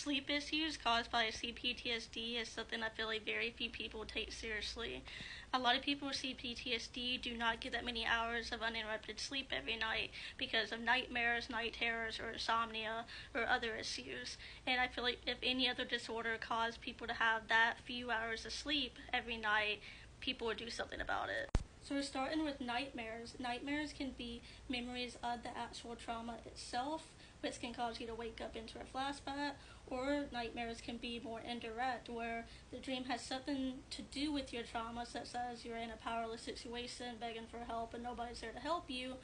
Sleep issues caused by CPTSD is something I feel like very few people take seriously. A lot of people with CPTSD do not get that many hours of uninterrupted sleep every night because of nightmares, night terrors, or insomnia, or other issues. And I feel like if any other disorder caused people to have that few hours of sleep every night, people would do something about it. So we're starting with nightmares. Nightmares can be memories of the actual trauma itself, which can cause you to wake up into a flashback, or nightmares can be more indirect, where the dream has something to do with your trauma, such as you're in a powerless situation, begging for help, and nobody's there to help you,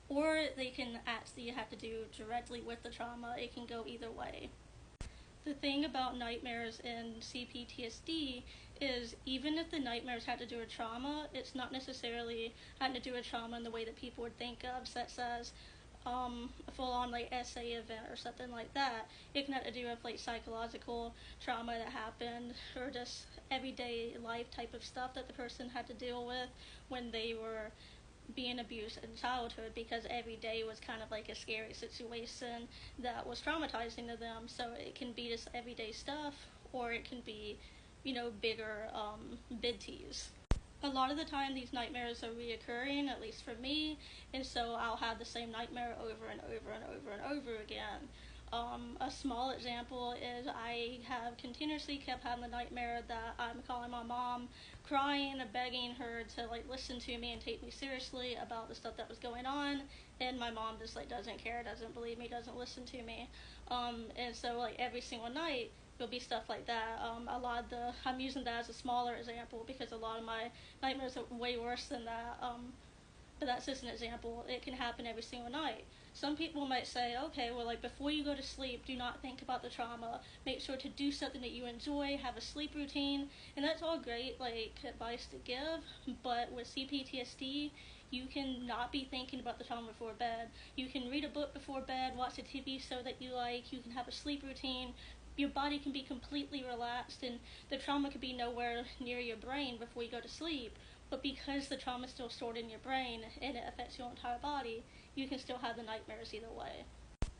or they can actually have to do directly with the trauma. It can go either way. The thing about nightmares in CPTSD is even if the nightmares had to do with trauma, it's not necessarily having to do with trauma in the way that people would think of, such as a full-on like essay event or something like that. It can have to do with like psychological trauma that happened, or just everyday life type of stuff that the person had to deal with when they were being abused in childhood, because every day was kind of like a scary situation that was traumatizing to them. So it can be just everyday stuff, or it can be, bigger bid tease. A lot of the time these nightmares are reoccurring, at least for me, and so I'll have the same nightmare over and over and over and over again. A small example is I have continuously kept having the nightmare that I'm calling my mom, crying and begging her to listen to me and take me seriously about the stuff that was going on, and my mom just doesn't care, doesn't believe me, doesn't listen to me. And so every single night there'll be stuff like that. I'm using that as a smaller example because a lot of my nightmares are way worse than that. But that's just an example. It can happen every single night. Some people might say, okay, well, before you go to sleep, do not think about the trauma. Make sure to do something that you enjoy, have a sleep routine, and that's all great, advice to give. But with CPTSD, you can not be thinking about the trauma before bed. You can read a book before bed, watch a TV show that you like, you can have a sleep routine. Your body can be completely relaxed, and the trauma could be nowhere near your brain before you go to sleep. But because the trauma is still stored in your brain and it affects your entire body, you can still have the nightmares either way.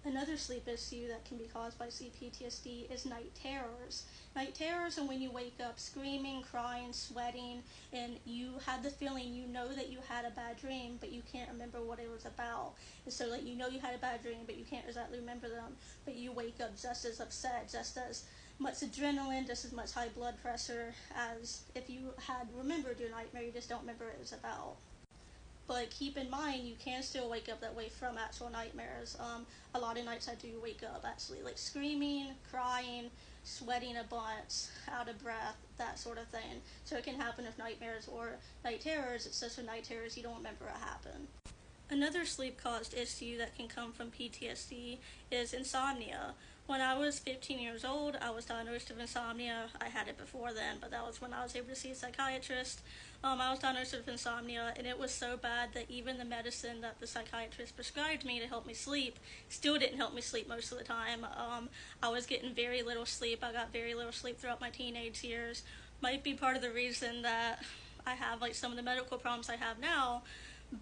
Another sleep issue that can be caused by CPTSD is night terrors. Night terrors are when you wake up screaming, crying, sweating, and you had the feeling that you had a bad dream, but you can't remember what it was about. And so you had a bad dream, but you can't exactly remember them. But you wake up just as upset, just as much adrenaline, just as much high blood pressure as if you had remembered your nightmare, you just don't remember what it was about. But keep in mind, you can still wake up that way from actual nightmares. A lot of nights I do wake up actually screaming, crying, sweating a bunch, out of breath, that sort of thing. So it can happen with nightmares or night terrors. It's just with night terrors you don't remember what happened. Another sleep-caused issue that can come from PTSD is insomnia. When I was 15 years old, I was diagnosed with insomnia. I had it before then, but that was when I was able to see a psychiatrist. I was diagnosed with insomnia, and it was so bad that even the medicine that the psychiatrist prescribed me to help me sleep still didn't help me sleep most of the time. I was getting very little sleep. I got very little sleep throughout my teenage years. Might be part of the reason that I have some of the medical problems I have now.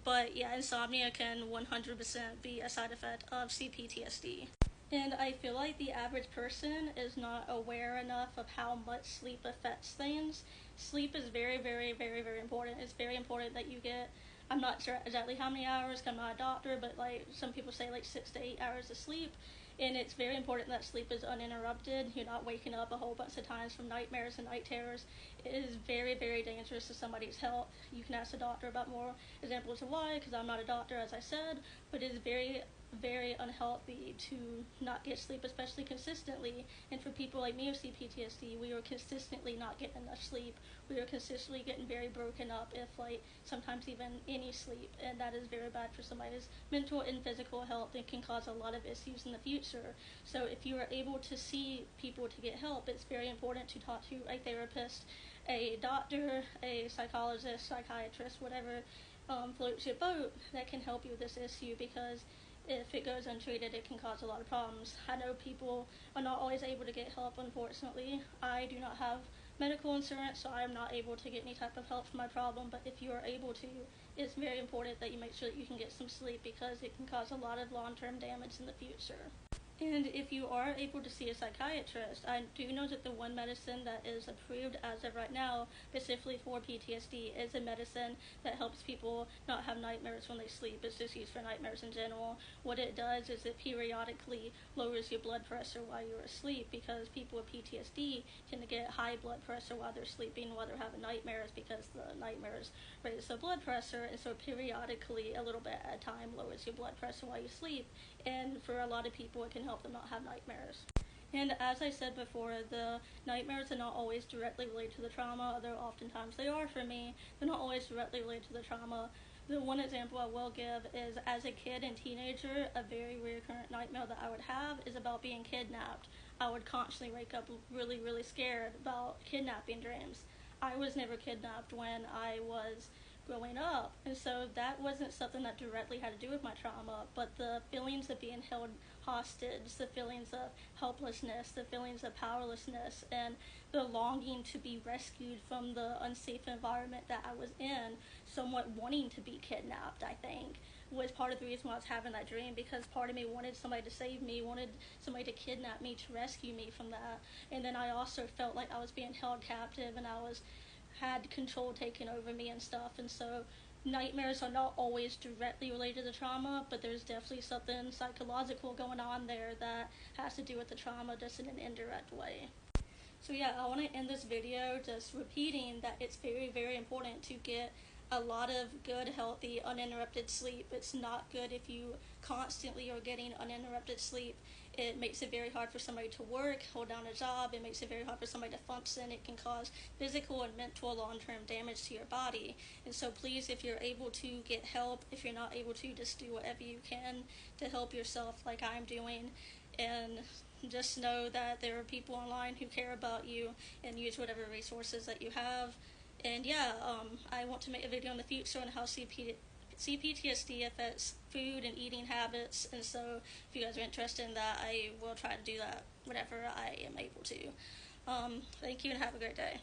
But yeah, insomnia can 100% be a side effect of CPTSD. And I feel like the average person is not aware enough of how much sleep affects things. Sleep is very, very, very, very important. It's very important that you get, I'm not sure exactly how many hours, I'm not a doctor, but some people say 6 to 8 hours of sleep. And it's very important that sleep is uninterrupted. You're not waking up a whole bunch of times from nightmares and night terrors. It is very, very dangerous to somebody's health. You can ask the doctor about more examples of why, because I'm not a doctor, as I said, but it is very, very unhealthy to not get sleep, especially consistently. And for people like me with CPTSD, we are consistently not getting enough sleep. We are consistently getting very broken up, if sometimes even any sleep, and that is very bad for somebody's mental and physical health and can cause a lot of issues in the future. So if you are able to see people to get help, it's very important to talk to a therapist, a doctor, a psychologist, psychiatrist, whatever floats your boat that can help you with this issue, because if it goes untreated, it can cause a lot of problems. I know people are not always able to get help, unfortunately. I do not have medical insurance, so I am not able to get any type of help for my problem, but if you are able to, it's very important that you make sure that you can get some sleep, because it can cause a lot of long-term damage in the future. And if you are able to see a psychiatrist, I do know that the one medicine that is approved as of right now, specifically for PTSD, is a medicine that helps people not have nightmares when they sleep. It's just used for nightmares in general. What it does is it periodically lowers your blood pressure while you're asleep, because people with PTSD tend to get high blood pressure while they're sleeping, while they're having nightmares, because the nightmares raise the blood pressure, and so periodically, a little bit at a time, lowers your blood pressure while you sleep. And for a lot of people, it can help them not have nightmares. And as I said before, the nightmares are not always directly related to the trauma, although oftentimes they are for me. They're not always directly related to the trauma. The one example I will give is, as a kid and teenager, a very recurrent nightmare that I would have is about being kidnapped. I would constantly wake up really, really scared about kidnapping dreams. I was never kidnapped when I was growing up, and so that wasn't something that directly had to do with my trauma, but the feelings of being held hostage, the feelings of helplessness, the feelings of powerlessness, and the longing to be rescued from the unsafe environment that I was in, somewhat wanting to be kidnapped, I think, was part of the reason why I was having that dream, because part of me wanted somebody to save me, wanted somebody to kidnap me, to rescue me from that. And then I also felt like I was being held captive, and I had control taken over me and stuff. And so nightmares are not always directly related to the trauma, but there's definitely something psychological going on there that has to do with the trauma, just in an indirect way. So yeah, I want to end this video just repeating that it's very, very important to get a lot of good, healthy, uninterrupted sleep. It's not good if you constantly are getting uninterrupted sleep. It makes it very hard for somebody to work, hold down a job. It makes it very hard for somebody to function. It can cause physical and mental long-term damage to your body. And so please, if you're able to, get help. If you're not able to, just do whatever you can to help yourself, like I'm doing. And just know that there are people online who care about you, and use whatever resources that you have. And yeah, I want to make a video in the future on how CPTSD affects food and eating habits, and so if you guys are interested in that, I will try to do that whenever I am able to. Thank you and have a great day.